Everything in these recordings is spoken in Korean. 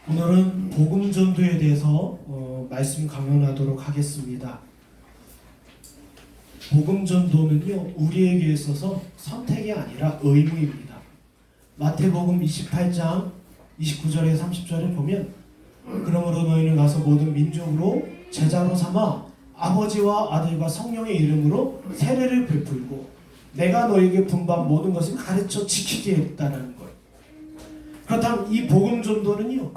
오늘은 복음 전도에 대해서 말씀 강론하도록 하겠습니다. 복음 전도는요, 우리에게 있어서 선택이 아니라 의무입니다. 마태복음 28장 29절에 30절에 보면 그러므로 너희는 가서 모든 민족으로 제자로 삼아 아버지와 아들과 성령의 이름으로 세례를 베풀고 내가 너에게 분부한 모든 것을 가르쳐 지키게 했다는 거예요. 그렇다면 이 복음 전도는요,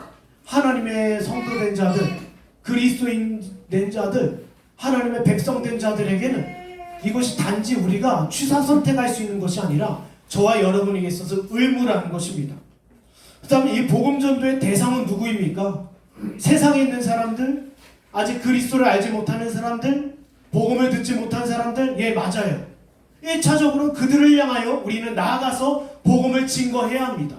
하나님의 성도된 자들, 그리스도인 된 자들, 하나님의 백성된 자들에게는 이것이 단지 우리가 취사 선택할 수 있는 것이 아니라 저와 여러분에게 있어서 의무라는 것입니다. 그 다음에 이 복음 전도의 대상은 누구입니까? 세상에 있는 사람들, 아직 그리스도를 알지 못하는 사람들, 복음을 듣지 못한 사람들, 예, 맞아요. 1차적으로 그들을 향하여 우리는 나아가서 복음을 증거해야 합니다.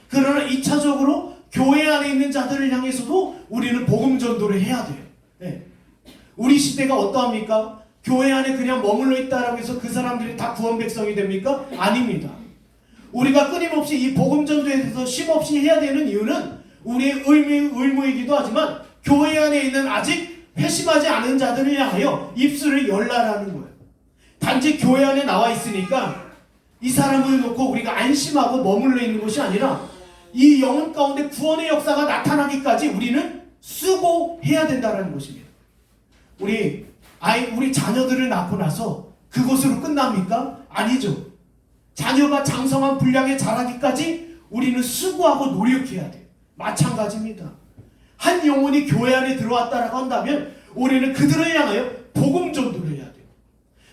그러나 2차적으로 교회 안에 있는 자들을 향해서도 우리는 복음 전도를 해야 돼요. 네. 우리 시대가 어떠합니까? 교회 안에 그냥 머물러 있다라고 해서 그 사람들이 다 구원 백성이 됩니까? 아닙니다. 우리가 끊임없이 이 복음 전도에 대해서 쉼없이 해야 되는 이유는 우리의 의무이기도 하지만 교회 안에 있는 아직 회심하지 않은 자들을 향하여 입술을 열라라는 거예요. 단지 교회 안에 나와 있으니까 이 사람을 놓고 우리가 안심하고 머물러 있는 것이 아니라 이 영혼 가운데 구원의 역사가 나타나기까지 우리는 수고해야 된다는 것입니다. 우리 자녀들을 낳고 나서 그것으로 끝납니까? 아니죠. 자녀가 장성한 분량에 자라기까지 우리는 수고하고 노력해야 돼요. 마찬가지입니다. 한 영혼이 교회 안에 들어왔다라고 한다면 우리는 그들을 향하여 복음 전도를 해야 돼요.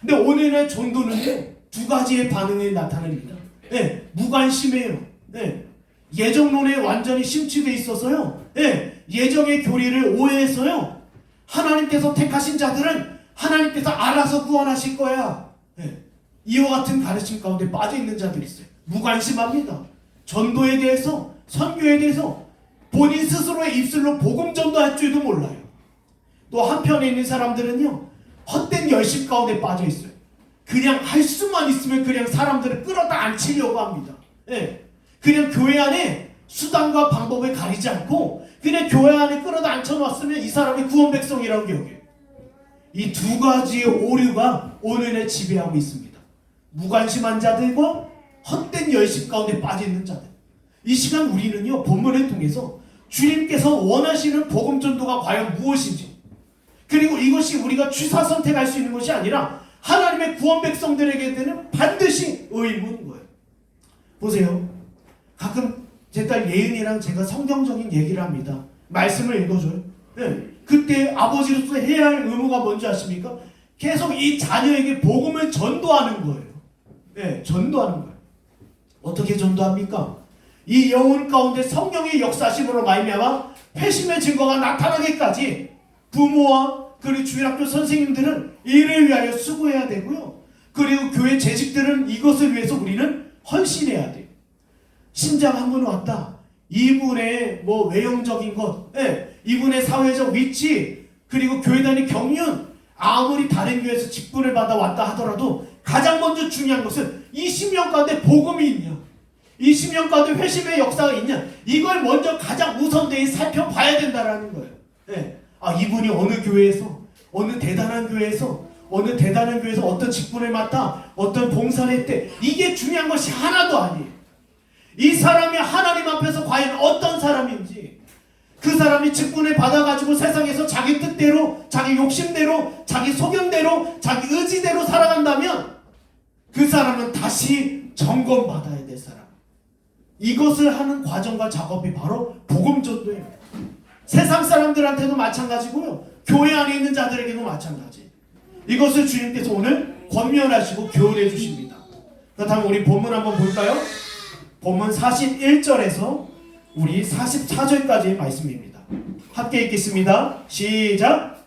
근데 오늘의 전도는요, 두 가지의 반응이 나타납니다. 네, 무관심해요. 네. 예정론에 완전히 심취되어 있어서요, 네, 예정의 교리를 오해해서요, 하나님께서 택하신 자들은 하나님께서 알아서 구원하실 거야, 네, 이와 같은 가르침 가운데 빠져있는 자들이 있어요. 무관심합니다. 전도에 대해서, 선교에 대해서 본인 스스로의 입술로 복음 전도할 줄도 몰라요. 또 한편에 있는 사람들은요, 헛된 열심 가운데 빠져있어요. 그냥 할 수만 있으면 그냥 사람들을 끌어다 앉히려고 합니다. 네. 그냥 교회 안에 수단과 방법을 가리지 않고 그냥 교회 안에 끌어다 앉혀놨으면 이 사람이 구원 백성이라고 여겨요. 이 두 가지의 오류가 오늘에 지배하고 있습니다. 무관심한 자들과 헛된 열심 가운데 빠져있는 자들. 이 시간 우리는요, 본문을 통해서 주님께서 원하시는 복음 전도가 과연 무엇인지, 그리고 이것이 우리가 취사 선택할 수 있는 것이 아니라 하나님의 구원 백성들에게는 반드시 의무인 거예요. 보세요. 가끔 제 딸 예은이랑 제가 성경적인 얘기를 합니다. 말씀을 읽어줘요. 네. 그때 아버지로서 해야 할 의무가 뭔지 아십니까? 계속 이 자녀에게 복음을 전도하는 거예요. 네, 전도하는 거예요. 어떻게 전도합니까? 이 영혼 가운데 성령의 역사심으로 말미암아 회심의 증거가 나타나기까지 부모와 그리고 주일학교 선생님들은 이를 위하여 수고해야 되고요. 그리고 교회 재직들은 이것을 위해서 우리는 헌신해야 돼요. 신장 한 분 왔다. 이분의 외형적인 것, 예, 이분의 사회적 위치, 그리고 교회단위 경륜, 아무리 다른 교회에서 직분을 받아 왔다 하더라도 가장 먼저 중요한 것은 이 10년 가운데 복음이 있냐, 이 10년 가운데 회심의 역사가 있냐, 이걸 먼저 가장 우선되게 살펴봐야 된다는 거예요. 예. 이분이 어느 교회에서, 어느 대단한 교회에서 어떤 직분을 맡아 어떤 봉사를 했대, 이게 중요한 것이 하나도 아니에요. 이 사람이 하나님 앞에서 과연 어떤 사람인지, 그 사람이 직분을 받아가지고 세상에서 자기 뜻대로, 자기 욕심대로, 자기 소견대로, 자기 의지대로 살아간다면 그 사람은 다시 점검받아야 될 사람. 이것을 하는 과정과 작업이 바로 복음 전도예요. 세상 사람들한테도 마찬가지고요, 교회 안에 있는 자들에게도 마찬가지. 이것을 주님께서 오늘 권면하시고 교훈해 주십니다. 그렇다면 우리 본문 한번 볼까요? 본문 41절에서 우리 44절까지의 말씀입니다. 함께 읽겠습니다. 시작!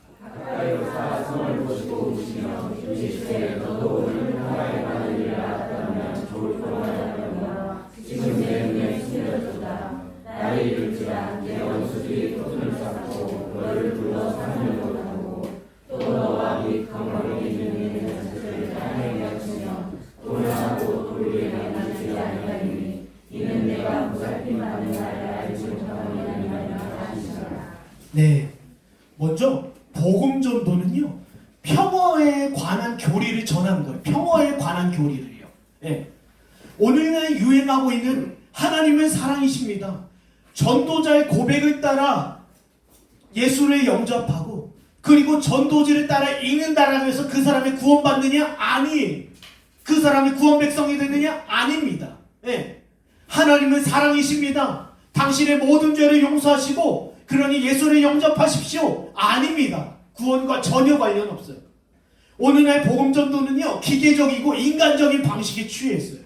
나를 이룰지라 내 원수들이 토둔을 쌓고 너를 불러 사는 못하고 또 너와 네 강력에 있는 내 자식들을 땅에 갇히며 돌을 하고 돌 위에 만들지 아니하리니 이는 내가 보살핌 받는 나를 알지 못하느니라. 네, 먼저 복음 전도는요, 평화에 관한 교리를 전하는 거예요. 평화에 관한 교리를요. 네. 오늘날 유행하고 있는 하나님은 사랑이십니다. 전도자의 고백을 따라 예수를 영접하고 그리고 전도지를 따라 읽는다라고 해서 그 사람이 구원받느냐? 아니. 그 사람이 구원 백성이 되느냐? 아닙니다. 네. 하나님은 사랑이십니다. 당신의 모든 죄를 용서하시고 그러니 예수를 영접하십시오. 아닙니다. 구원과 전혀 관련 없어요. 오늘날 복음 전도는요, 기계적이고 인간적인 방식에 취했어요.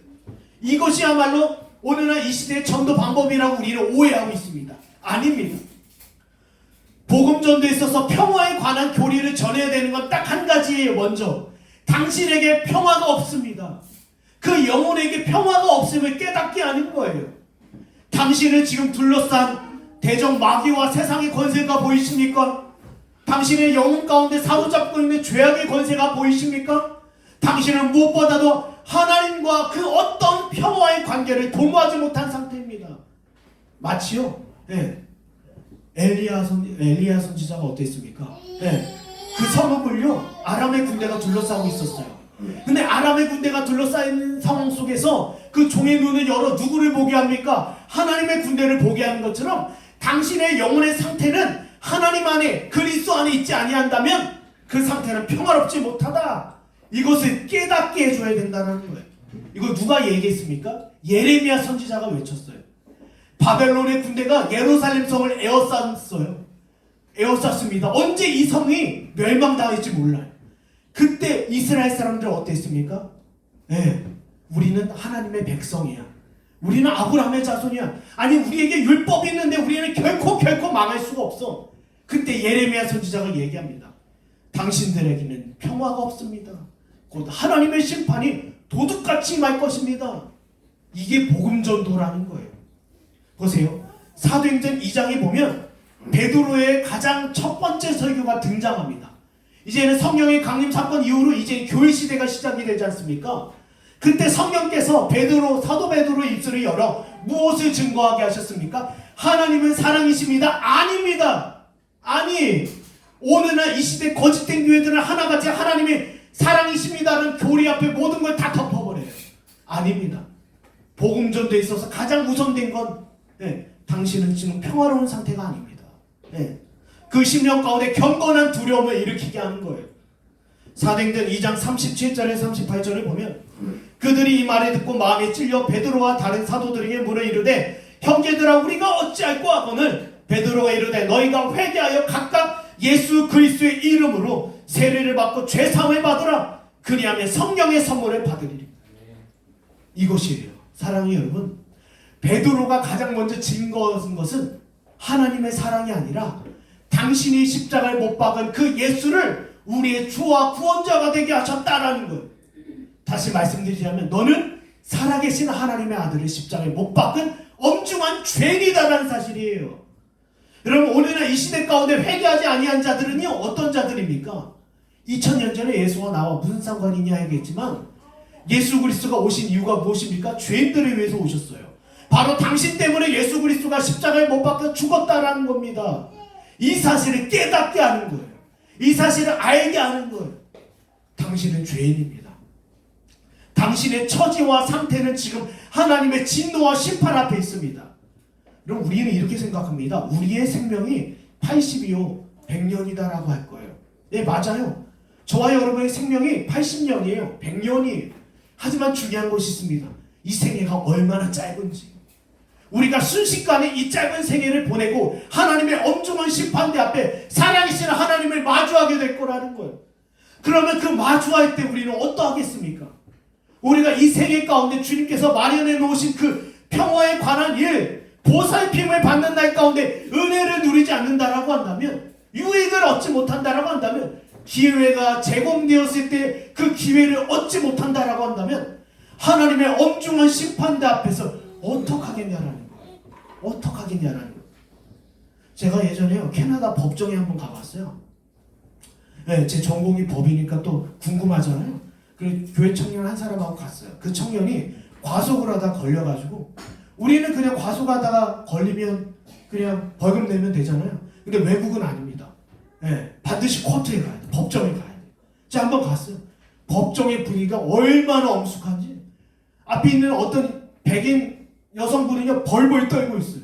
이것이야말로 오늘날 이 시대의 전도 방법이라고 우리는 오해하고 있습니다. 아닙니다. 복음 전도에 있어서 평화에 관한 교리를 전해야 되는 건 딱 한 가지예요. 먼저 당신에게 평화가 없습니다. 그 영혼에게 평화가 없음을 깨닫게 하는 거예요. 당신을 지금 둘러싼 대적 마귀와 세상의 권세가 보이십니까? 당신의 영혼 가운데 사로잡고 있는 죄악의 권세가 보이십니까? 당신은 무엇보다도 하나님과 그 어떤 평화의 관계를 도모하지 못한 상태입니다. 마치요, 네. 엘리야 선지자가 어땠습니까? 네. 그 성읍을요, 아람의 군대가 둘러싸고 있었어요. 근데 아람의 군대가 둘러싸인 상황 속에서 그 종의 눈을 열어 누구를 보게 합니까? 하나님의 군대를 보게 하는 것처럼 당신의 영혼의 상태는 하나님 안에, 그리스도 안에 있지 아니한다면 그 상태는 평화롭지 못하다. 이것을 깨닫게 해줘야 된다는 거예요. 이거 누가 얘기했습니까? 예레미야 선지자가 외쳤어요. 바벨론의 군대가 예루살렘 성을 에워쌌습니다. 언제 이 성이 멸망당할지 몰라요. 그때 이스라엘 사람들 어땠습니까? 네, 우리는 하나님의 백성이야. 우리는 아브라함의 자손이야. 아니, 우리에게 율법이 있는데 우리는 결코 망할 수가 없어. 그때 예레미야 선지자가 얘기합니다. 당신들에게는 평화가 없습니다. 곧 하나님의 심판이 도둑같이 임할 것입니다. 이게 복음 전도라는 거예요. 보세요. 사도행전 2장에 보면 베드로의 가장 첫 번째 설교가 등장합니다. 이제는 성령의 강림 사건 이후로 이제 교회 시대가 시작이 되지 않습니까? 그때 성령께서 사도 베드로의 입술을 열어 무엇을 증거하게 하셨습니까? 하나님은 사랑이십니다. 아닙니다. 아니, 오늘날 이 시대 거짓된 교회들은 하나같이 하나님이 사랑이십니다라는 교리 앞에 모든 걸 다 덮어버려요. 아닙니다. 복음 전도에 있어서 가장 우선된 건 당신은 지금 평화로운 상태가 아닙니다. 그 심령 가운데 경건한 두려움을 일으키게 하는 거예요. 사도행전 2장 37절에 38절을 보면 그들이 이 말을 듣고 마음에 찔려 베드로와 다른 사도들에게 물어 이르되 형제들아 우리가 어찌할꼬 하거늘 베드로가 이르되 너희가 회개하여 각각 예수 그리스도의 이름으로 세례를 받고 죄사함을 받으라. 그리하면 성령의 선물을 받으리라. 이것이에요. 사랑하는 여러분, 베드로가 가장 먼저 증거한 것은 하나님의 사랑이 아니라 당신이 십자가를 못 박은 그 예수를 우리의 주와 구원자가 되게 하셨다라는 거예요. 다시 말씀드리자면 너는 살아계신 하나님의 아들을 십자가에 못 박은 엄중한 죄인이다라는 사실이에요. 여러분, 오늘날 이 시대 가운데 회개하지 아니한 자들은요, 어떤 자들입니까? 2000년 전에 예수가 나와 무슨 상관이냐 하겠지만 예수 그리스도가 오신 이유가 무엇입니까? 죄인들을 위해서 오셨어요. 바로 당신 때문에 예수 그리스도가 십자가에 못 박혀 죽었다라는 겁니다. 이 사실을 깨닫게 하는 거예요. 이 사실을 알게 하는 거예요. 당신은 죄인입니다. 당신의 처지와 상태는 지금 하나님의 진노와 심판 앞에 있습니다. 그럼 우리는 이렇게 생각합니다. 우리의 생명이 80이요 100년이다라고 할 거예요. 네, 맞아요. 저와 여러분의 생명이 80년이에요. 100년이에요. 하지만 중요한 것이 있습니다. 이 생애가 얼마나 짧은지. 우리가 순식간에 이 짧은 생애를 보내고 하나님의 엄중한 심판대 앞에 살아계신 하나님을 마주하게 될 거라는 거예요. 그러면 그 마주할 때 우리는 어떠하겠습니까? 우리가 이 생애 가운데 주님께서 마련해 놓으신 그 평화에 관한 일, 보살핌을 받는 날 가운데 은혜를 누리지 않는다라고 한다면, 유익을 얻지 못한다라고 한다면, 기회가 제공되었을 때 그 기회를 얻지 못한다라고 한다면 하나님의 엄중한 심판대 앞에서 어떡하겠냐라는 거예요. 어떡하겠냐라는 거예요. 제가 예전에요, 캐나다 법정에 한번 가봤어요. 네, 제 전공이 법이니까 또 궁금하잖아요. 그래서 교회 청년 한 사람하고 갔어요. 그 청년이 과속을 하다 걸려가지고, 우리는 그냥 과속하다가 걸리면 그냥 벌금 내면 되잖아요. 근데 외국은 아닙니다. 예, 반드시 코트에 가야 돼. 법정에 가야 돼. 제가 한번 갔어요. 법정의 분위기가 얼마나 엄숙한지. 앞에 있는 어떤 백인 여성분이요 벌벌 떨고 있어요.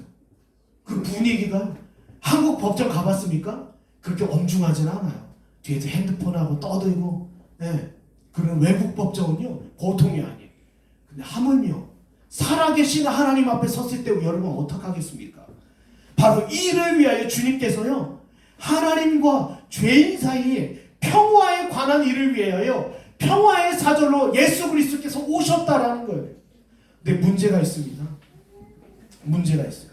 그 분위기가 한국 법정 가봤습니까? 그렇게 엄중하진 않아요. 뒤에서 핸드폰하고 떠들고, 예. 그런 외국 법정은요 보통이 아니에요. 근데 하물며 살아계신 하나님 앞에 섰을 때 여러분 어떡하겠습니까? 바로 이를 위하여 주님께서요 하나님과 죄인 사이에 평화에 관한 일을 위하여 평화의 사절로 예수 그리스도께서 오셨다라는 거예요. 근데 문제가 있습니다. 문제가 있어요.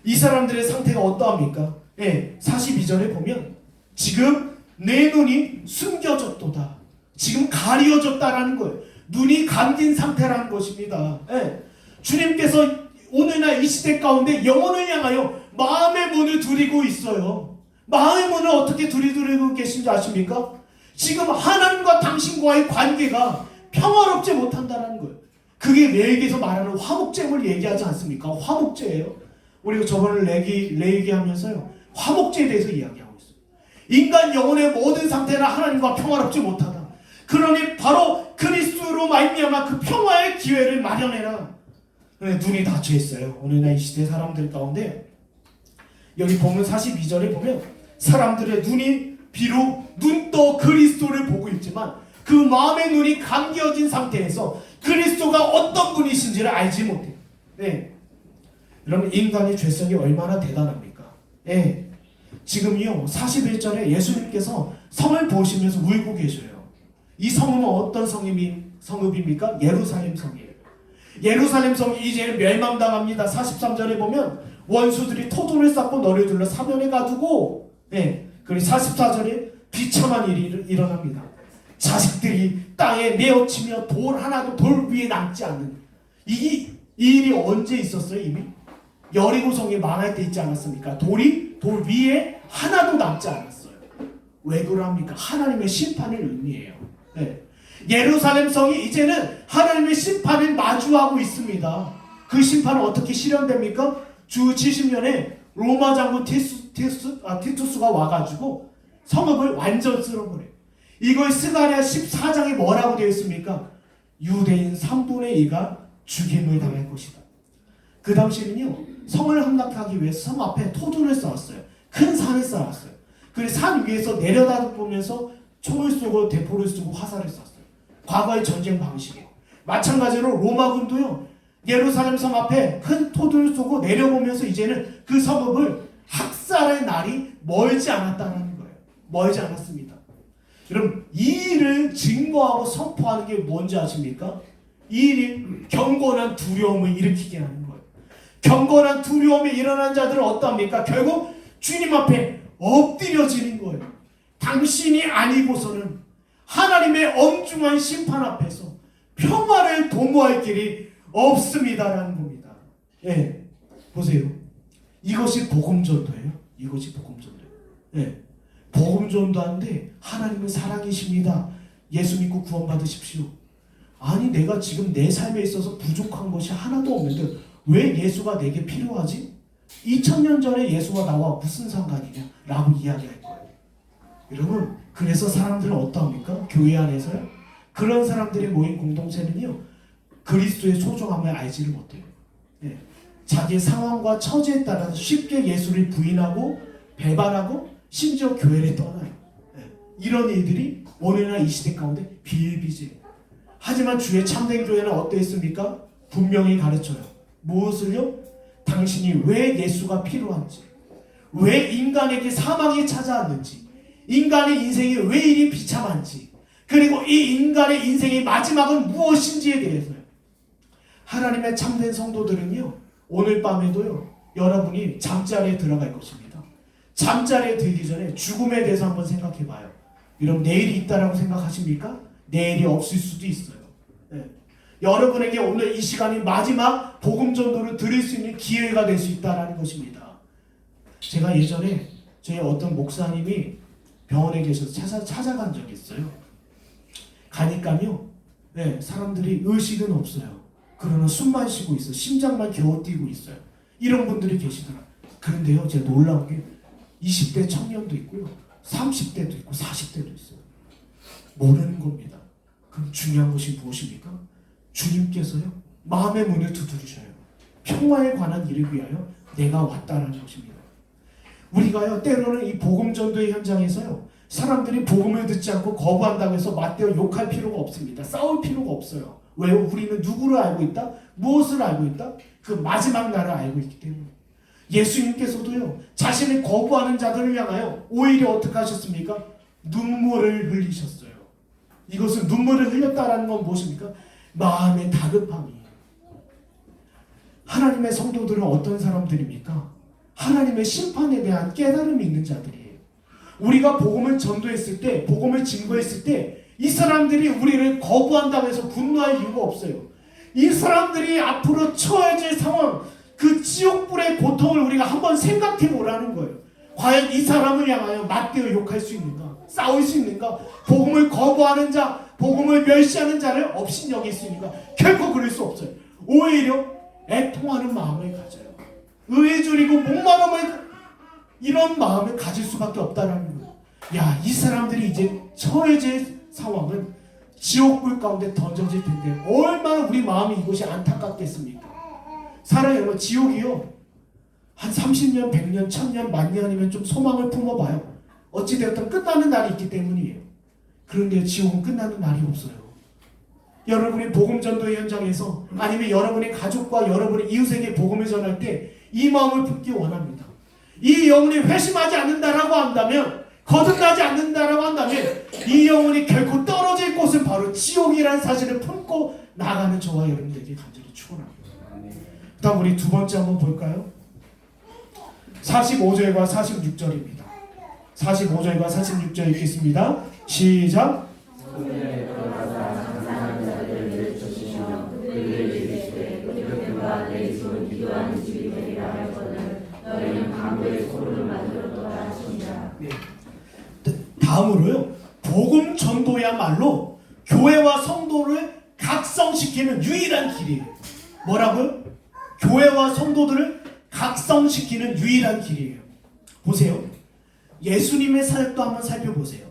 이 사람들의 상태가 어떠합니까? 예, 42절에 보면 지금 내 눈이 숨겨졌도다. 지금 가려졌다라는 거예요. 눈이 감긴 상태라는 것입니다. 예. 주님께서 오늘날 이 시대 가운데 영혼을 향하여 마음의 문을 두드리고 있어요. 마음의 문을 어떻게 두드리고 계신지 아십니까? 지금 하나님과 당신과의 관계가 평화롭지 못한다는 거예요. 그게 레위기에서 말하는 화목제물 얘기하지 않습니까? 화목제예요. 우리가 저번에 레위기 하면서요 화목제에 대해서 이야기하고 있어요. 인간 영혼의 모든 상태는 하나님과 평화롭지 못하다. 그러니 바로 그리스도로 말미암아 그 평화의 기회를 마련해라. 눈이 닫혀 있어요. 오늘날 이 시대 사람들 가운데 여기 보면 42절에 보면 사람들의 눈이 비록 눈떠 그리스도를 보고 있지만 그 마음의 눈이 감겨진 상태에서 그리스도가 어떤 분이신지를 알지 못해요. 네. 여러분 인간의 죄성이 얼마나 대단합니까? 네. 지금요 41절에 예수님께서 성을 보시면서 울고 계셔요. 이 성은 어떤 성읍입니까? 예루살렘 성이에요. 예루살렘 성이 이제 멸망당합니다. 43절에 보면 원수들이 토돌을 쌓고 너를 둘러 사면에 가두고, 네. 그리고 44절에 비참한 일이 일어납니다. 자식들이 땅에 내어치며 돌 하나도 돌 위에 남지 않는 이 일이 언제 있었어요? 이미 여리고성이 망할 때 있지 않았습니까? 돌이 돌 위에 하나도 남지 않았어요. 왜 그럽니까? 하나님의 심판을 의미해요. 네. 예루살렘 성이 이제는 하나님의 심판을 마주하고 있습니다. 그 심판은 어떻게 실현됩니까? 주 70년에 로마 장군 티투스가 와가지고 성읍을 완전 쓸어버려요. 이걸 스가랴 14장에 뭐라고 되어 있습니까? 유대인 3분의 2가 죽임을 당할 것이다. 그 당시는요 성을 함락하기 위해서 성 앞에 토두를 쌓았어요. 큰 산을 쌓았어요. 그리고 산 위에서 내려다보면서 총을 쏘고 대포를 쏘고 화살을 쐈어요. 과거의 전쟁 방식이에요. 마찬가지로 로마군도요 예루살렘 성 앞에 큰 토두를 쏘고 내려보면서 이제는 그 성읍을 학살의 날이 멀지 않았다는 거예요. 멀지 않았습니다. 여러분 이 일을 증거하고 선포하는 게 뭔지 아십니까? 이 일이 경건한 두려움을 일으키게 하는 거예요. 경건한 두려움이 일어난 자들은 어떠합니까? 결국 주님 앞에 엎드려지는 거예요. 당신이 아니고서는 하나님의 엄중한 심판 앞에서 평화를 도모할 길이 없습니다라는 겁니다. 예, 보세요. 이것이 복음전도예요. 이것이 복음전도예요. 예, 복음전도하는데 하나님은 사랑이십니다. 예수 믿고 구원받으십시오. 아니 내가 지금 내 삶에 있어서 부족한 것이 하나도 없는데 왜 예수가 내게 필요하지? 2000년 전에 예수가 나와 무슨 상관이냐? 라고 이야기할 거예요. 여러분 그래서 사람들은 어떠합니까? 교회 안에서요? 그런 사람들이 모인 공동체는요 그리스도의 소중함을 알지를 못해요. 예. 자기의 상황과 처지에 따라서 쉽게 예수를 부인하고 배반하고 심지어 교회를 떠나요. 예. 이런 일들이 오늘날 이 시대 가운데 비일비재해요. 하지만 주의 참된 교회는 어떠했습니까? 분명히 가르쳐요. 무엇을요? 당신이 왜 예수가 필요한지, 왜 인간에게 사망이 찾아왔는지, 인간의 인생이 왜 이리 비참한지, 그리고 이 인간의 인생의 마지막은 무엇인지에 대해서요. 하나님의 참된 성도들은요 오늘 밤에도요 여러분이 잠자리에 들어갈 것입니다. 잠자리에 들기 전에 죽음에 대해서 한번 생각해 봐요. 여러분 내일이 있다라고 생각하십니까? 내일이 없을 수도 있어요. 네. 여러분에게 오늘 이 시간이 마지막 복음 전도를 들을 수 있는 기회가 될 수 있다라는 것입니다. 제가 예전에 저희 어떤 목사님이 병원에 계셔서 찾아간 적이 있어요. 가니까요 네, 사람들이 의식은 없어요. 그러나 숨만 쉬고 있어. 심장만 겨우 뛰고 있어요. 이런 분들이 계시더라고요. 그런데요 제가 놀라운 게 20대 청년도 있고요. 30대도 있고 40대도 있어요. 모르는 겁니다. 그럼 중요한 것이 무엇입니까? 주님께서요. 마음의 문을 두드리셔요. 평화에 관한 일을 위하여 내가 왔다라는 것입니다. 우리가요 때로는 이 복음 전도의 현장에서요 사람들이 복음을 듣지 않고 거부한다고 해서 맞대어 욕할 필요가 없습니다. 싸울 필요가 없어요. 왜요? 우리는 누구를 알고 있다? 무엇을 알고 있다? 그 마지막 날을 알고 있기 때문에. 예수님께서도요 자신을 거부하는 자들을 향하여 오히려 어떻게 하셨습니까? 눈물을 흘리셨어요. 이것은 눈물을 흘렸다라는 건 무엇입니까? 마음의 다급함이에요. 하나님의 성도들은 어떤 사람들입니까? 하나님의 심판에 대한 깨달음이 있는 자들이에요. 우리가 복음을 전도했을 때, 복음을 증거했을 때 이 사람들이 우리를 거부한다고 해서 분노할 이유가 없어요. 이 사람들이 앞으로 처해질 상황, 그 지옥불의 고통을 우리가 한번 생각해 보라는 거예요. 과연 이 사람을 향하여 맞대어 욕할 수 있는가? 싸울 수 있는가? 복음을 거부하는 자, 복음을 멸시하는 자를 업신여길 수 있는가? 결코 그럴 수 없어요. 오히려 애통하는 마음을 가져요. 의에 졸이고 목마름을 이런 마음을 가질 수밖에 없다라는 거예요. 야, 이 사람들이 이제 처해질 상황은 지옥불 가운데 던져질 텐데 얼마나 우리 마음이 이것이 안타깝겠습니까? 사랑해 여러분, 지옥이요 한 30년, 100년, 1000년, 만년이면 좀 소망을 품어봐요. 어찌되었든 끝나는 날이 있기 때문이에요. 그런데 지옥은 끝나는 날이 없어요. 여러분이 복음 전도의 현장에서 아니면 여러분의 가족과 여러분의 이웃에게 복음을 전할 때 이 마음을 품기 원합니다. 이 영혼이 회심하지 않는다라고 한다면, 거듭나지 않는다라고 한다면 이 영혼이 결코 떨어질 곳은 바로 지옥이라는 사실을 품고 나가는 저와 여러분들에게 간절히 축원합니다. 그 다음 우리 두 번째 한번 볼까요? 45절과 46절입니다. 45절과 46절 읽겠습니다. 시작. 네. 다음으로요, 복음 전도야말로 교회와 성도를 각성시키는 유일한 길이에요. 뭐라고요? 교회와 성도들을 각성시키는 유일한 길이에요. 보세요. 예수님의 사역도 한번 살펴보세요.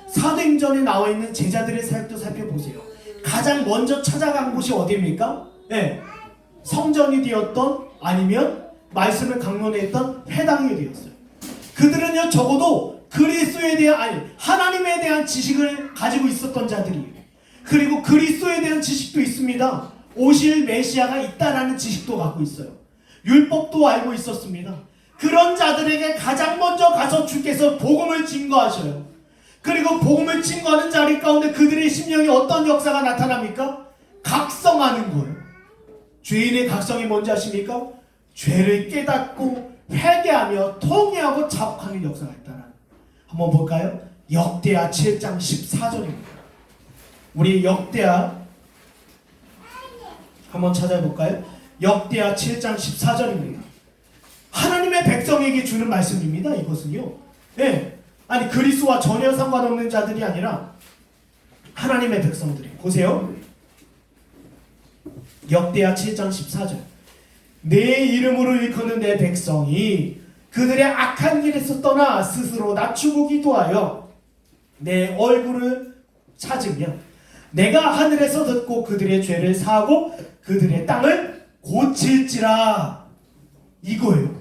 사도행전에 나와 있는 제자들의 사역도 살펴보세요. 가장 먼저 찾아간 곳이 어디입니까? 네. 성전이 되었던 아니면 말씀을 강론했던 회당이 되었어요. 그들은요 적어도 그리스도에 대한 아니 하나님에 대한 지식을 가지고 있었던 자들이에요. 그리고 그리스도에 대한 지식도 있습니다. 오실 메시아가 있다라는 지식도 갖고 있어요. 율법도 알고 있었습니다. 그런 자들에게 가장 먼저 가서 주께서 복음을 증거하셔요. 그리고 복음을 증거하는 자리 가운데 그들의 심령에 어떤 역사가 나타납니까? 각성하는 거예요. 죄인의 각성이 뭔지 아십니까? 죄를 깨닫고 회개하며 통회하고 자복하는 역사가 있다는. 한번 볼까요? 역대하 7장 14절입니다. 우리 역대하 한번 찾아볼까요? 역대하 7장 14절입니다. 하나님의 백성에게 주는 말씀입니다. 이것은요. 네. 아니 그리스도와 전혀 상관없는 자들이 아니라 하나님의 백성들이. 보세요. 역대하 7장 14절. 내 이름으로 일컫는 내 백성이 그들의 악한 길에서 떠나 스스로 낮추고 기도하여 내 얼굴을 찾으며 내가 하늘에서 듣고 그들의 죄를 사하고 그들의 땅을 고칠지라. 이거예요.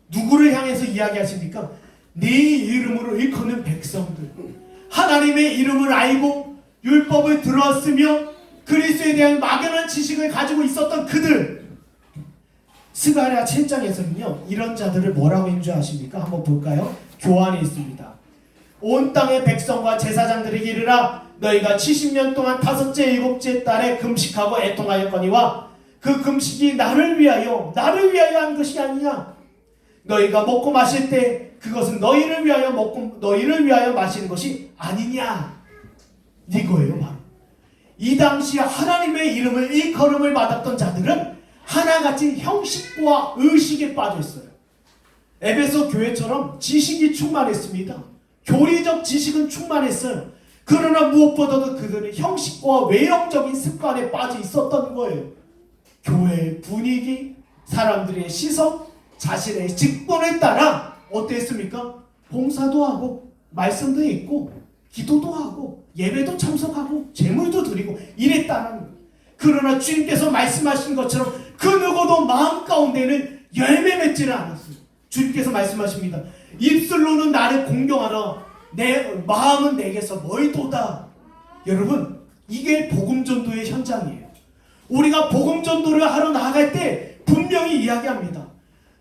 누구를 향해서 이야기하십니까? 네 이름으로 일컫는 백성들, 하나님의 이름을 알고 율법을 들었으며 그리스도에 대한 막연한 지식을 가지고 있었던 그들. 스가랴 7장에서는요 이런 자들을 뭐라고 했는 줄 아십니까? 한번 볼까요? 교환에 있습니다. 온 땅의 백성과 제사장들에게 이르라. 너희가 70년 동안 다섯째 일곱째 달에 금식하고 애통하였거니와 그 금식이 나를 위하여 한 것이 아니냐. 너희가 먹고 마실 때 그것은 너희를 위하여 먹고 너희를 위하여 마시는 것이 아니냐. 이거예요. 바로 이 당시 하나님의 이름을 일컬음을 받았던 자들은 하나같이 형식과 의식에 빠져 있어요. 에베소 교회처럼 지식이 충만했습니다. 교리적 지식은 충만했어요. 그러나 무엇보다도 그들은 형식과 외형적인 습관에 빠져 있었던 거예요. 교회의 분위기, 사람들의 시선, 자신의 직분에 따라 어땠습니까? 봉사도 하고 말씀도 읽고 기도도 하고 예배도 참석하고 제물도 드리고 이랬다는 거예요. 그러나 주님께서 말씀하신 것처럼 그 누구도 마음 가운데는 열매 맺지는 않았어요. 주님께서 말씀하십니다. 입술로는 나를 공경하나 내 마음은 내게서 멀도다. 여러분, 이게 복음 전도의 현장이에요. 우리가 복음 전도를 하러 나갈 때 분명히 이야기합니다.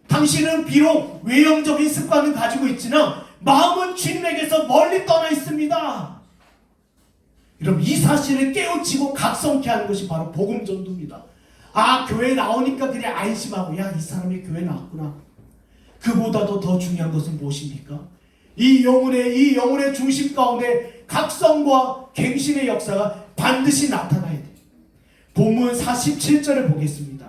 당신은 비록 외형적인 습관을 가지고 있지만 마음은 주님에게서 멀리 떠나 있습니다. 여러분, 이 사실을 깨우치고 각성케 하는 것이 바로 복음 전도입니다. 아, 교회 나오니까 그냥 안심하고, 야, 이 사람이 교회 나왔구나. 그보다도 더 중요한 것은 무엇입니까? 이 영혼의 중심 가운데 각성과 갱신의 역사가 반드시 나타나야 돼요. 본문 47절을 보겠습니다.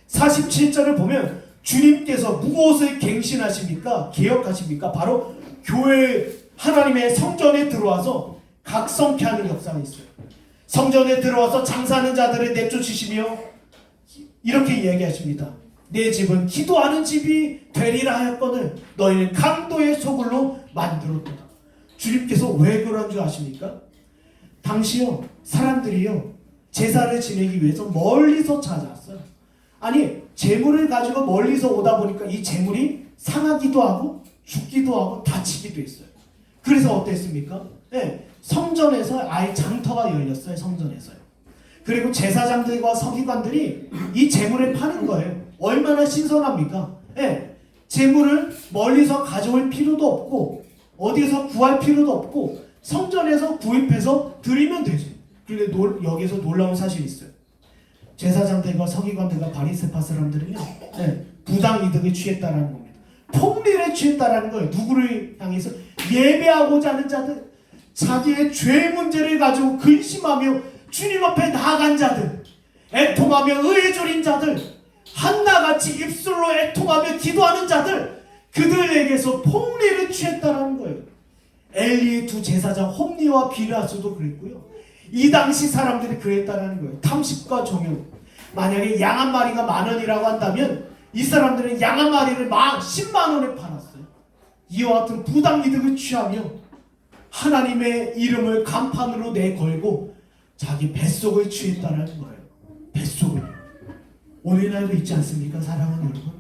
47절을 보면 주님께서 무엇을 갱신하십니까? 개혁하십니까? 바로 교회 하나님의 성전에 들어와서 각성케 하는 역사가 있어요. 성전에 들어와서 장사하는 자들을 내쫓으시며 이렇게 이야기하십니다. 내 집은 기도하는 집이 되리라 하였거늘 너희는 강도의 소굴로 만들었도다. 주님께서 왜 그런 줄 아십니까? 당시요 사람들이요 제사를 지내기 위해서 멀리서 찾아왔어요. 아니 재물을 가지고 멀리서 오다 보니까 이 재물이 상하기도 하고 죽기도 하고 다치기도 했어요. 그래서 어땠습니까? 네, 성전에서 아예 장터가 열렸어요. 성전에서요. 그리고 제사장들과 서기관들이 이 재물을 파는 거예요. 얼마나 신선합니까? 네, 재물을 멀리서 가져올 필요도 없고 어디서 구할 필요도 없고 성전에서 구입해서 드리면 되지. 그런데 여기서 놀라운 사실이 있어요. 제사장들과 서기관들과 바리새파 사람들은요, 네, 부당 이득을 취했다라는 겁니다. 폭리를 취했다라는 거예요. 누구를 향해서? 예배하고자 하는 자들, 자기의 죄 문제를 가지고 근심하며 주님 앞에 나아간 자들, 애통하며 의에 졸인 자들, 한나같이 입술로 애통하며 기도하는 자들, 그들에게서 폭리를 취했다라는 거예요. 엘리의 두 제사장 홈리와 비라스도 그랬고요. 이 당시 사람들이 그랬다라는 거예요. 탐식과 종용. 만약에 양 한 마리가 10,000원이라고 한다면 이 사람들은 양 한 마리를 100,000원에 팔았어요. 이와 같은 부당 이득을 취하며 하나님의 이름을 간판으로 내걸고 자기 뱃속을 취했다는 거예요. 뱃속을. 오늘날도 있지 않습니까? 사랑하는 여러분.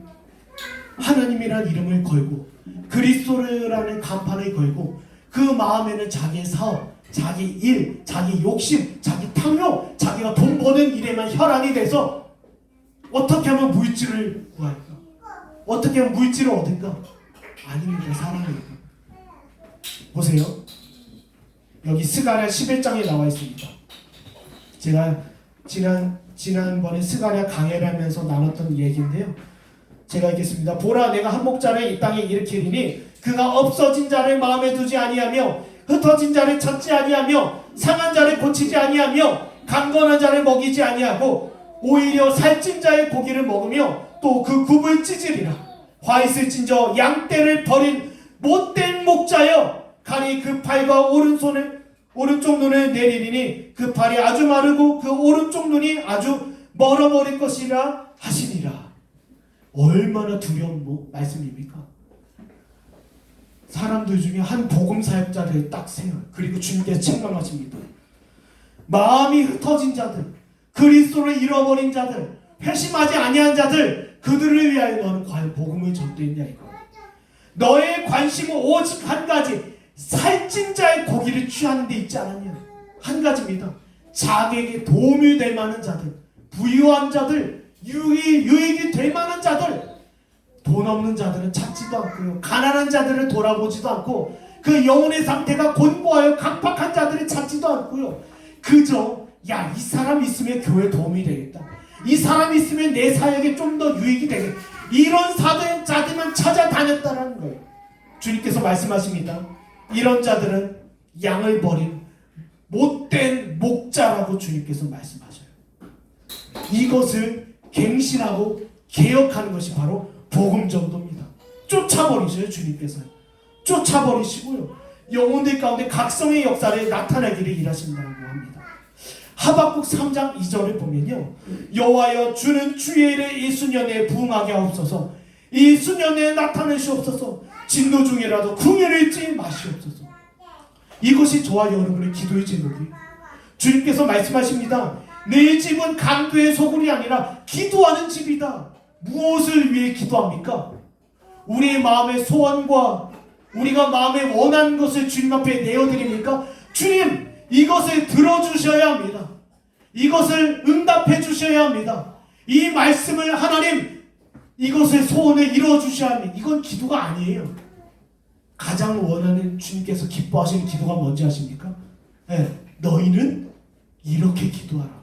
하나님이라는 이름을 걸고 그리스도라는 간판을 걸고 그 마음에는 자기의 사업, 자기 일, 자기 욕심, 자기 탐욕, 자기가 돈 버는 일에만 혈안이 돼서 어떻게 하면 물질을 구할까? 어떻게 하면 물질을 얻을까? 아닙니다. 사랑합니다. 보세요. 여기 스가랴 11장에 나와 있습니다. 제가 지난번에 스가랴 강해를 하면서 나눴던 얘기인데요. 제가 읽겠습니다. 보라, 내가 한 목자를 이 땅에 일으키리니 그가 없어진 자를 마음에 두지 아니하며 흩어진 자를 찾지 아니하며 상한 자를 고치지 아니하며 강건한 자를 먹이지 아니하고 오히려 살찐 자의 고기를 먹으며 또 그 굽을 찢으리라. 화 있을진저 양떼를 버린 못된 목자여, 가니 그 팔과 오른쪽 눈을 내리리니 그 팔이 아주 마르고 그 오른쪽 눈이 아주 멀어버릴 것이라 하시니라. 얼마나 두려운 말씀입니까? 사람들 중에 한 복음 사역자를 딱 세워요. 그리고 주님께서 책망하십니다. 마음이 흩어진 자들, 그리스도를 잃어버린 자들, 회심하지 아니한 자들, 그들을 위하여 너는 과연 복음을 전도했냐 이거. 너의 관심은 오직 한 가지, 살찐 자의 고기를 취하는 데 있지 않았냐. 한 가지입니다. 자기에게 도움이 될 만한 자들, 부유한 자들, 유익이 될 만한 자들, 돈 없는 자들은 찾지도 않고요. 가난한 자들을 돌아보지도 않고 그 영혼의 상태가 곤고하여 강팍한 자들을 찾지도 않고요. 그저 야, 이 사람 있으면 교회 도움이 되겠다. 이 사람 있으면 내 사역에 좀 더 유익이 되겠다. 이런 자들만 찾아다녔다는 거예요. 주님께서 말씀하십니다. 이런 자들은 양을 버린 못된 목자라고 주님께서 말씀하셔요. 이것을 갱신하고 개혁하는 것이 바로 복음 전도입니다. 쫓아버리셔요. 주님께서 쫓아버리시고요. 영혼들 가운데 각성의 역사를 나타내기를 일하신다고 합니다. 하박국 3장 2절을 보면요. 여호와여, 주는 주의 일을 이 수년에 부응하게 하옵소서. 이 수년에 나타내시옵소서. 진노 중이라도 궁예를 잊지 마시옵소서. 이것이 저와 여러분의 기도의 제목이. 주님께서 말씀하십니다. 내 집은 강도의 소굴이 아니라 기도하는 집이다. 무엇을 위해 기도합니까? 우리의 마음의 소원과 우리가 마음에 원하는 것을 주님 앞에 내어드립니까? 주님, 이것을 들어주셔야 합니다. 이것을 응답해 주셔야 합니다. 이 말씀을 하나님, 이것을 소원을 이루어주셔야 합니다. 이건 기도가 아니에요. 가장 원하는 주님께서 기뻐하시는 기도가 뭔지 아십니까? 네, 너희는 이렇게 기도하라.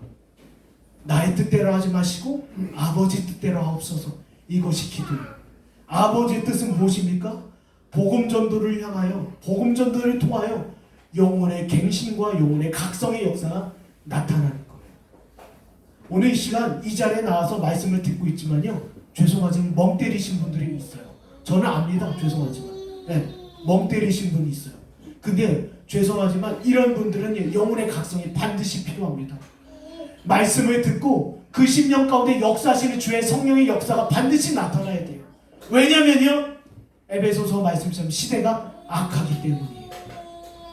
나의 뜻대로 하지 마시고 아버지 뜻대로 하옵소서. 이것이 기도예요. 아버지의 뜻은 무엇입니까? 복음 전도를 향하여, 복음 전도를 통하여 영혼의 갱신과 영혼의 각성의 역사가 나타나는 거예요. 오늘 이 시간 이 자리에 나와서 말씀을 듣고 있지만요, 죄송하지만 멍 때리신 분들이 있어요. 저는 압니다. 죄송하지만. 네, 멍 때리신 분이 있어요. 근데 죄송하지만 이런 분들은 영혼의 각성이 반드시 필요합니다. 말씀을 듣고 그 심령 가운데 역사하시는 주의 성령의 역사가 반드시 나타나야 돼요. 왜냐면요, 에베소서 말씀처럼 시대가 악하기 때문이에요.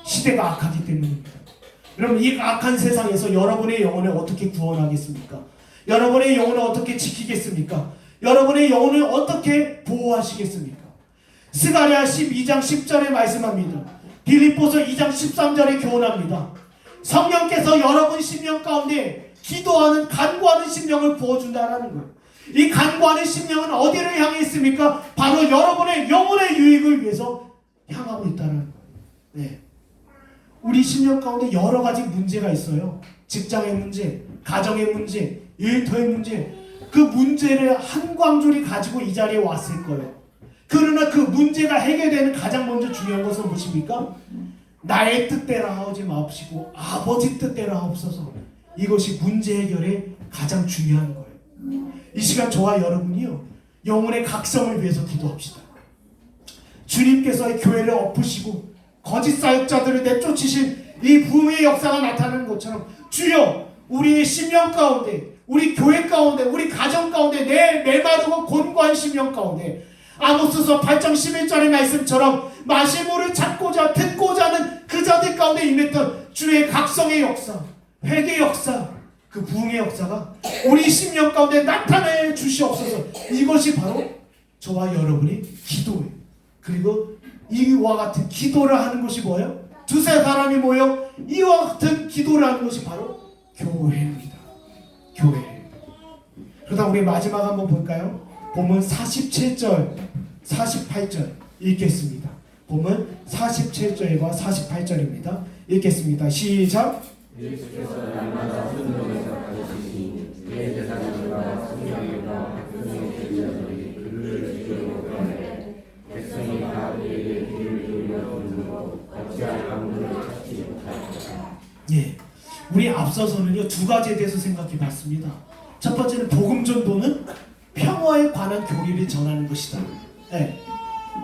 시대가 악하기 때문입니다. 여러분, 이 악한 세상에서 여러분의 영혼을 어떻게 구원하겠습니까? 여러분의 영혼을 어떻게 지키겠습니까? 여러분의 영혼을 어떻게 보호하시겠습니까? 스가랴 12장 10절에 말씀합니다. 빌립보서 2장 13절에 교훈합니다. 성령께서 여러분 심령 가운데 기도하는 간구하는 심령을 부어준다라는 거예요. 이 간구하는 심령은 어디를 향해 있습니까? 바로 여러분의 영혼의 유익을 위해서 향하고 있다는 거예요. 네. 우리 심령 가운데 여러 가지 문제가 있어요. 직장의 문제, 가정의 문제, 일터의 문제. 그 문제를 한광줄이 가지고 이 자리에 왔을 거예요. 그러나 그 문제가 해결되는 가장 먼저 중요한 것은 무엇입니까? 나의 뜻대로 하지 마옵시고 아버지 뜻대로 하옵소서. 이것이 문제 해결의 가장 중요한 거예요. 이 시간 저와 여러분이요, 영혼의 각성을 위해서 기도합시다. 주님께서 교회를 엎으시고 거짓 사역자들을 내쫓으신 이 부흥의 역사가 나타나는 것처럼, 주여, 우리의 심령 가운데, 우리 교회 가운데, 우리 가정 가운데, 내 메마르고 곤고한 심령 가운데 아모스서 8장 11절의 말씀처럼 마시모를 찾고자 듣고자 하는 그 자들 가운데 임했던 주의 각성의 역사, 회개의 역사, 그 부흥의 역사가 우리 심령 가운데 나타내 주시옵소서. 이것이 바로 저와 여러분의 기도예요. 그리고 이와 같은 기도를 하는 것이 뭐예요? 두세 사람이 모여 이와 같은 기도를 하는 것이 바로 교회입니다. 교회. 그러다 우리 마지막 한번 볼까요? 본문 47절, 48절 읽겠습니다. 본문 47절과 48절입니다. 읽겠습니다. 시작. 예수께서 날마다 순종에서 가르치시니 내 제사장과 승냥과 백성의 제자들이 그를 지키려고 하되 백성이 다 그에게 귀를 기울여 듣고 어찌할 방문을 찾지 못하였다. 예, 우리 앞서서는요, 두 가지에 대해서 생각해 봤습니다. 첫 번째는 복음 전도는 평화에 관한 교리를 전하는 것이다. 예.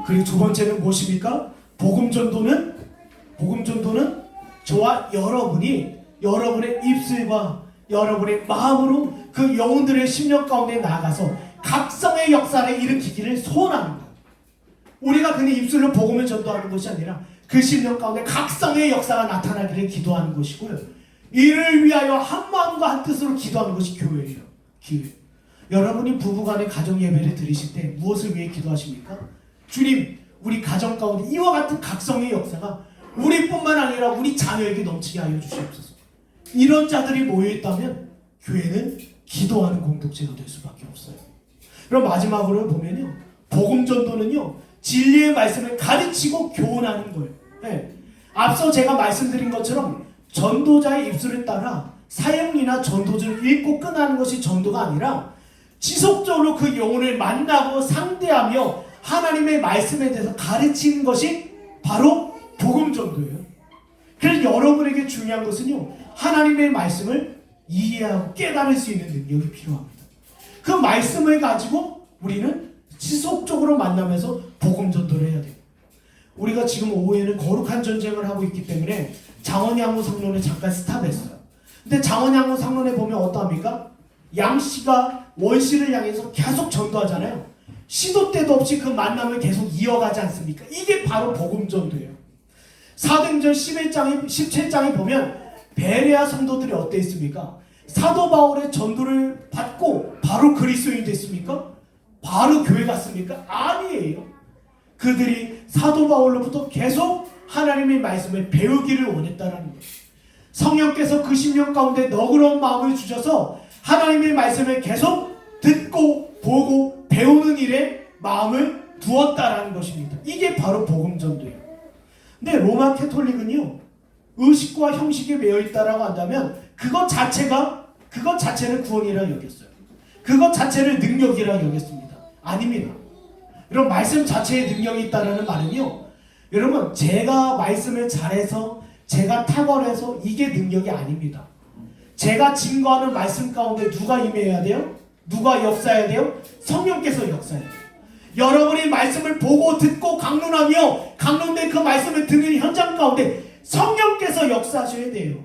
그리고 두 번째는 무엇입니까? 복음 전도는 저와 여러분이 여러분의 입술과 여러분의 마음으로 그 영혼들의 심령 가운데 나아가서 각성의 역사를 일으키기를 소원하는 거예요. 우리가 그냥 입술로 복음을 전도하는 것이 아니라 그 심령 가운데 각성의 역사가 나타나기를 기도하는 것이고요. 이를 위하여 한 마음과 한 뜻으로 기도하는 것이 교회예요. 교회. 여러분이 부부간의 가정 예배를 드리실 때 무엇을 위해 기도하십니까? 주님, 우리 가정 가운데 이와 같은 각성의 역사가 우리뿐만 아니라 우리 자녀에게 넘치게 하여 주시옵소서. 이런 자들이 모여있다면 교회는 기도하는 공동체가 될 수밖에 없어요. 그럼 마지막으로 보면요, 복음 전도는요, 진리의 말씀을 가르치고 교훈하는 거예요. 네. 앞서 제가 말씀드린 것처럼 전도자의 입술을 따라 사형리나 전도지를 읽고 끝나는 것이 전도가 아니라 지속적으로 그 영혼을 만나고 상대하며 하나님의 말씀에 대해서 가르치는 것이 바로 복음 전도예요. 그래서 여러분에게 중요한 것은요, 하나님의 말씀을 이해하고 깨달을 수 있는 능력이 필요합니다. 그 말씀을 가지고 우리는 지속적으로 만나면서 복음 전도를 해야 돼요. 우리가 지금 오후에는 거룩한 전쟁을 하고 있기 때문에 장원양호 상론을 잠깐 스탑했어요. 근데 장원양호 상론에 보면 어떠합니까? 양씨가 원씨를 향해서 계속 전도하잖아요. 시도 때도 없이 그 만남을 계속 이어가지 않습니까? 이게 바로 복음 전도예요. 사도행전 17장에 보면 베레아 성도들이 어땠습니까? 사도 바울의 전도를 받고 바로 그리스도인이 됐습니까? 바로 교회 갔습니까? 아니에요. 그들이 사도 바울로부터 계속 하나님의 말씀을 배우기를 원했다는 거예요. 성령께서 그 심령 가운데 너그러운 마음을 주셔서 하나님의 말씀을 계속 듣고 보고 배우는 일에 마음을 두었다라는 것입니다. 이게 바로 복음 전도예요. 근데 로마 캐톨릭은요, 의식과 형식에 매여 있다라고 한다면 그것 자체를 구원이라 여겼어요. 그것 자체를 능력이라 여겼습니다. 아닙니다. 여러분, 말씀 자체에 능력이 있다는 말은요, 여러분, 제가 말씀을 잘해서 제가 탁월해서 이게 능력이 아닙니다. 제가 증거하는 말씀 가운데 누가 임해야 돼요? 누가 역사해야 돼요? 성령께서 역사해야 돼요. 여러분이 말씀을 보고 듣고 강론하며 강론된 그 말씀을 듣는 현장 가운데 성령께서 역사하셔야 돼요.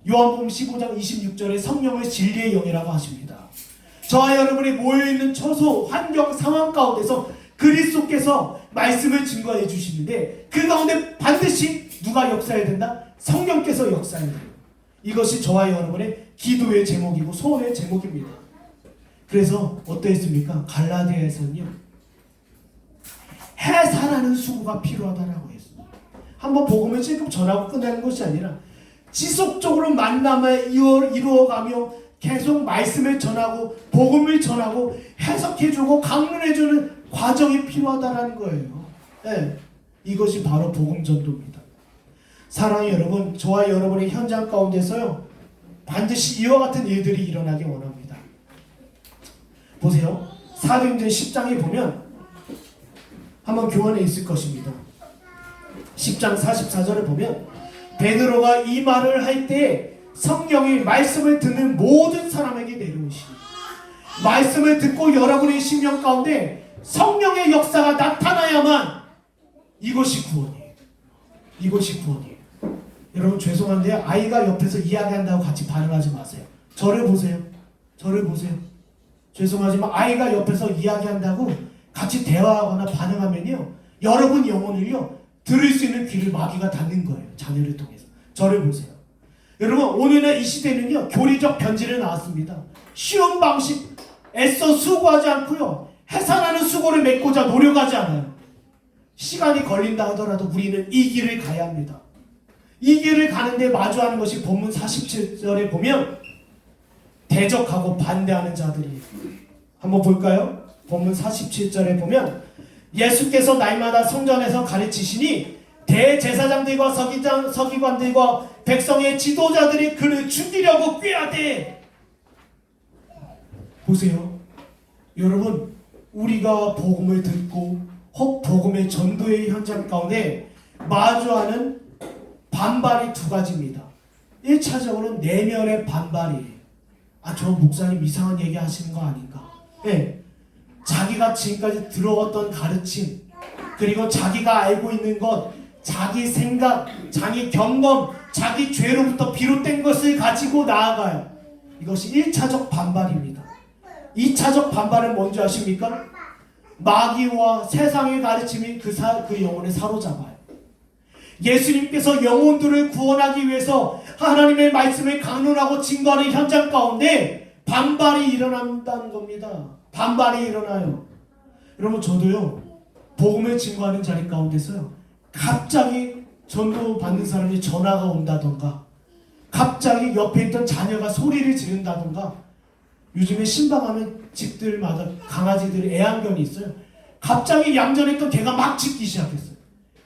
요한복음 15장 26절에 성령을 진리의 영이라고 하십니다. 저와 여러분이 모여있는 처소, 환경, 상황 가운데서 그리스도께서 말씀을 증거해 주시는데 그 가운데 반드시 누가 역사해야 된다? 성령께서 역사해야 돼요. 이것이 저와 여러분의 기도의 제목이고 소원의 제목입니다. 그래서 어떠했습니까? 갈라디아에서는요, 해산하는 수고가 필요하다라고 했습니다. 한번 복음을 지금 전하고 끝나는 것이 아니라 지속적으로 만남을 이루어가며 계속 말씀을 전하고 복음을 전하고 해석해주고 강론해주는 과정이 필요하다라는 거예요. 네, 이것이 바로 복음 전도입니다. 사랑하는 여러분, 저와 여러분의 현장 가운데서요, 반드시 이와 같은 일들이 일어나기 원합니다. 보세요. 사도행전 10장에 보면 한번 교환에 있을 것입니다. 10장 44절에 보면 베드로가 이 말을 할 때 성령이 말씀을 듣는 모든 사람에게 내려오시니, 말씀을 듣고 여러분의 심령 가운데 성령의 역사가 나타나야만 이것이 구원이에요. 이것이 구원이에요. 여러분, 죄송한데 아이가 옆에서 이야기한다고 같이 반응하지 마세요. 저를 보세요. 저를 보세요. 죄송하지만 아이가 옆에서 이야기한다고 같이 대화하거나 반응하면요, 여러분 영혼을요 들을 수 있는 귀를 마귀가 닫는 거예요. 자녀를 통해서. 저를 보세요. 여러분, 오늘날 이 시대는요, 교리적 변질에 나왔습니다. 쉬운 방식, 애써 수고하지 않고요, 해산하는 수고를 맺고자 노력하지 않아요. 시간이 걸린다 하더라도 우리는 이 길을 가야 합니다. 이 길을 가는데 마주하는 것이 본문 47절에 보면 대적하고 반대하는 자들이에요. 한번 볼까요? 본문 47절에 보면 예수께서 날마다 성전에서 가르치시니 대제사장들과 서기관들과 백성의 지도자들이 그를 죽이려고 꾀하되. 보세요. 여러분, 우리가 복음을 듣고 혹 복음의 전도의 현장 가운데 마주하는 반발이 두 가지입니다. 1차적으로는 내면의 반발이에요. 저 목사님 이상한 얘기 하시는 거 아닌가? 네. 자기가 지금까지 들어왔던 가르침, 그리고 자기가 알고 있는 것, 자기 생각, 자기 경험, 자기 죄로부터 비롯된 것을 가지고 나아가요. 이것이 1차적 반발입니다. 2차적 반발은 뭔지 아십니까? 마귀와 세상의 가르침이 그 영혼을 사로잡아요. 예수님께서 영혼들을 구원하기 위해서 하나님의 말씀을 강론하고 증거하는 현장 가운데 반발이 일어난다는 겁니다. 반발이 일어나요. 여러분, 저도요, 복음을 증거하는 자리 가운데서요, 갑자기 전도 받는 사람이 전화가 온다던가, 갑자기 옆에 있던 자녀가 소리를 지른다던가, 요즘에 신방하면 집들마다 강아지들의 애완견이 있어요. 갑자기 얌전했던 개가 막 짖기 시작했어요.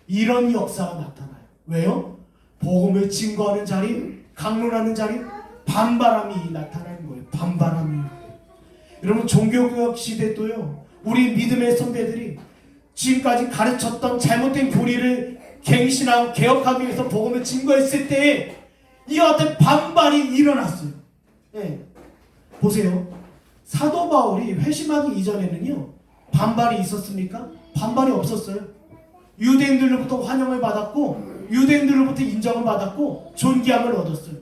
이런 역사가 나타나요. 왜요? 복음을 증거하는 자리, 강론하는 자리, 반발함이 나타나는 거예요. 반발함이. 여러분, 종교개혁 시대 또요, 우리 믿음의 선배들이 지금까지 가르쳤던 잘못된 교리를 갱신하고 개혁하기 위해서 복음을 증거했을 때에 이와 같은 반발이 일어났어요. 네. 보세요. 사도 바울이 회심하기 이전에는요, 반발이 있었습니까? 반발이 없었어요. 유대인들로부터 환영을 받았고, 유대인들로부터 인정을 받았고, 존귀함을 얻었어요.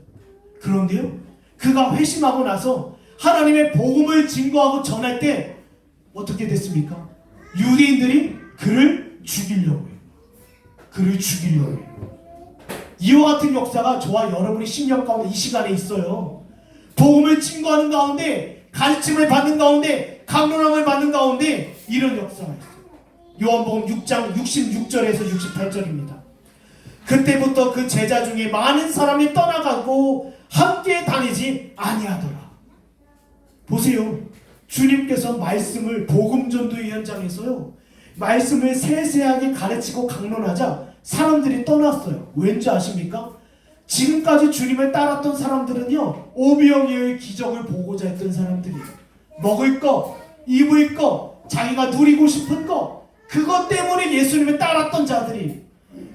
그런데요, 그가 회심하고 나서 하나님의 복음을 증거하고 전할 때 어떻게 됐습니까? 유대인들이 그를 죽이려고 해요. 그를 죽이려고 해요. 이와 같은 역사가 저와 여러분의 심령 가운데 이 시간에 있어요. 복음을 증거하는 가운데, 가르침을 받는 가운데, 강론함을 받는 가운데 이런 역사가 있어요. 요한복음 6장 66절에서 68절입니다. 그때부터 그 제자 중에 많은 사람이 떠나가고 함께 다니지 아니하더라. 보세요. 주님께서 말씀을 복음 전도의 현장에서요, 말씀을 세세하게 가르치고 강론하자 사람들이 떠났어요. 왠지 아십니까? 지금까지 주님을 따랐던 사람들은요, 오병이어의 기적을 보고자 했던 사람들이에요. 먹을 거, 입을 거, 자기가 누리고 싶은 거, 그것 때문에 예수님을 따랐던 자들이.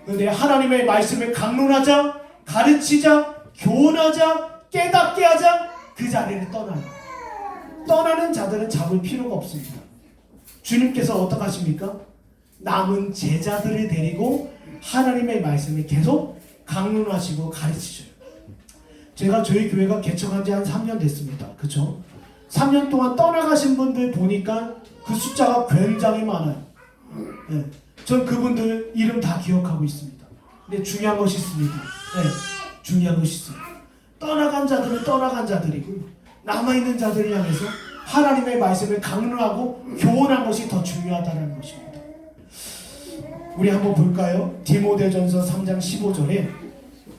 그런데 하나님의 말씀을 강론하자, 가르치자, 교훈하자, 깨닫게 하자 그 자리를 떠나요. 떠나는 자들은 잡을 필요가 없습니다. 주님께서 어떻게 하십니까? 남은 제자들을 데리고 하나님의 말씀을 계속 강론하시고 가르치셔요. 제가 저희 교회가 개척한 지 한 3년 됐습니다. 그쵸? 3년 동안 떠나가신 분들 보니까 그 숫자가 굉장히 많아요. 네. 전 그분들 이름 다 기억하고 있습니다. 근데 중요한 것이 있습니다. 네. 중요한 것이 있어요. 떠나간 자들은 떠나간 자들이고, 남아있는 자들을 향해서 하나님의 말씀을 강론하고 교훈한 것이 더 중요하다는 것입니다. 우리 한번 볼까요? 디모데전서 3장 15절에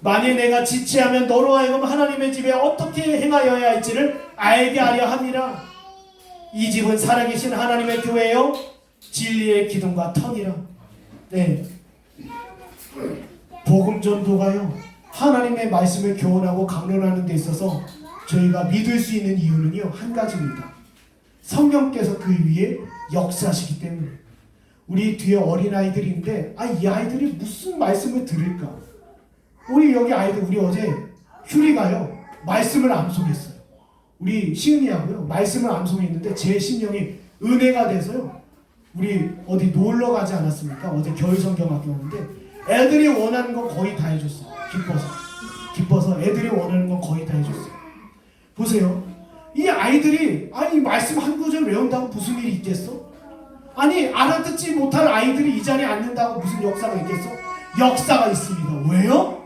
만일 내가 지체하면 너로 하여금 하나님의 집에 어떻게 행하여야 할지를 알게 하려 함이라. 이 집은 살아계신 하나님의 교회요 진리의 기둥과 터니라. 네, 복음 전도가요, 하나님의 말씀을 교훈하고 강론하는 데 있어서 저희가 믿을 수 있는 이유는요, 한 가지입니다. 성령께서 그 위에 역사하시기 때문에. 우리 뒤에 어린아이들인데 이 아이들이 무슨 말씀을 들을까? 우리 여기 아이들, 우리 어제 휴리가요 말씀을 암송했어요. 우리 시은이하고요 말씀을 암송했는데 제 심령이 은혜가 돼서요, 우리 어디 놀러 가지 않았습니까? 어제 겨울성경학교 왔는데 애들이 원하는 건 거의 다 해줬어요. 기뻐서 애들이 원하는 건 거의 다 해줬어요. 보세요. 이 아이들이 이 말씀 한 구절 외운다고 무슨 일이 있겠어? 아니, 알아듣지 못할 아이들이 이 자리에 앉는다고 무슨 역사가 있겠어? 역사가 있습니다. 왜요?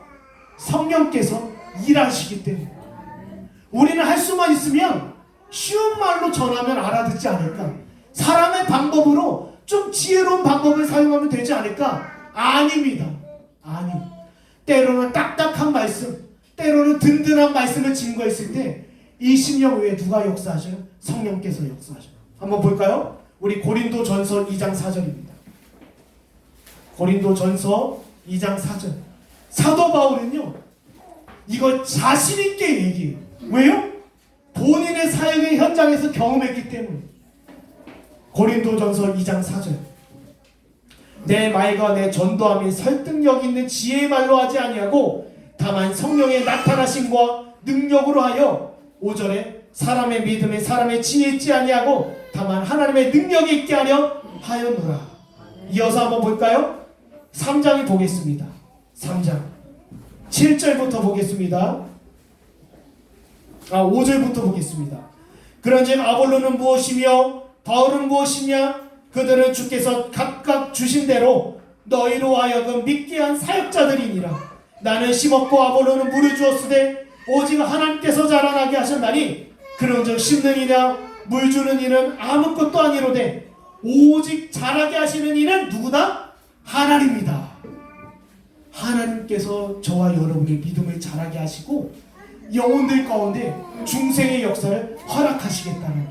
성령께서 일하시기 때문에. 우리는 할 수만 있으면 쉬운 말로 전하면 알아듣지 않을까? 사람의 방법으로 좀 지혜로운 방법을 사용하면 되지 않을까? 아닙니다. 아니. 때로는 딱딱한 말씀, 때로는 든든한 말씀을 증거했을 때 이 심령 위에 누가 역사하셔요? 성령께서 역사하셔요. 한번 볼까요? 우리 고린도전서 2장 4절입니다. 고린도전서 2장 4절. 사도 바울은요, 이걸 자신 있게 얘기해요. 왜요? 본인의 사역의 현장에서 경험했기 때문에. 고린도전서 2장 4절. 내 말과 내 전도함이 설득력 있는 지혜의 말로 하지 아니하고 다만 성령의 나타나심과 능력으로 하여, 5절에 사람의 믿음에 사람의 지혜 있지 아니하고 다만 하나님의 능력이 있게 하였노라. 이어서 한번 볼까요? 3장을 보겠습니다. 3장 7절부터 보겠습니다. 5절부터 보겠습니다. 그런즉 아볼로는 무엇이며 바울은 무엇이냐? 그들은 주께서 각각 주신 대로 너희로 하여금 믿게 한 사역자들이니라. 나는 심었고 아볼로는 물을 주었으되 오직 하나님께서 자라나게 하셨나니 그런즉 심는 이나 물 주는 이는 아무것도 아니로되 오직 자라게 하시는 이는 누구다? 하나님이다. 하나님께서 저와 여러분의 믿음을 자라게 하시고 영혼들 가운데 중생의 역사를 허락하시겠다는,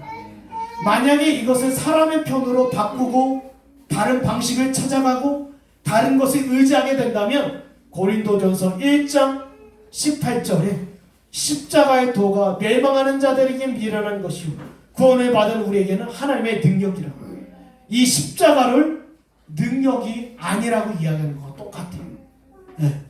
만약에 이것을 사람의 편으로 바꾸고 다른 방식을 찾아가고 다른 것을 의지하게 된다면 고린도전서 1장 18절에 십자가의 도가 멸망하는 자들에게 미련한 것이요 구원을 받은 우리에게는 하나님의 능력이라. 이 십자가를 능력이 아니라고 이야기하는 것과 똑같아요. 네.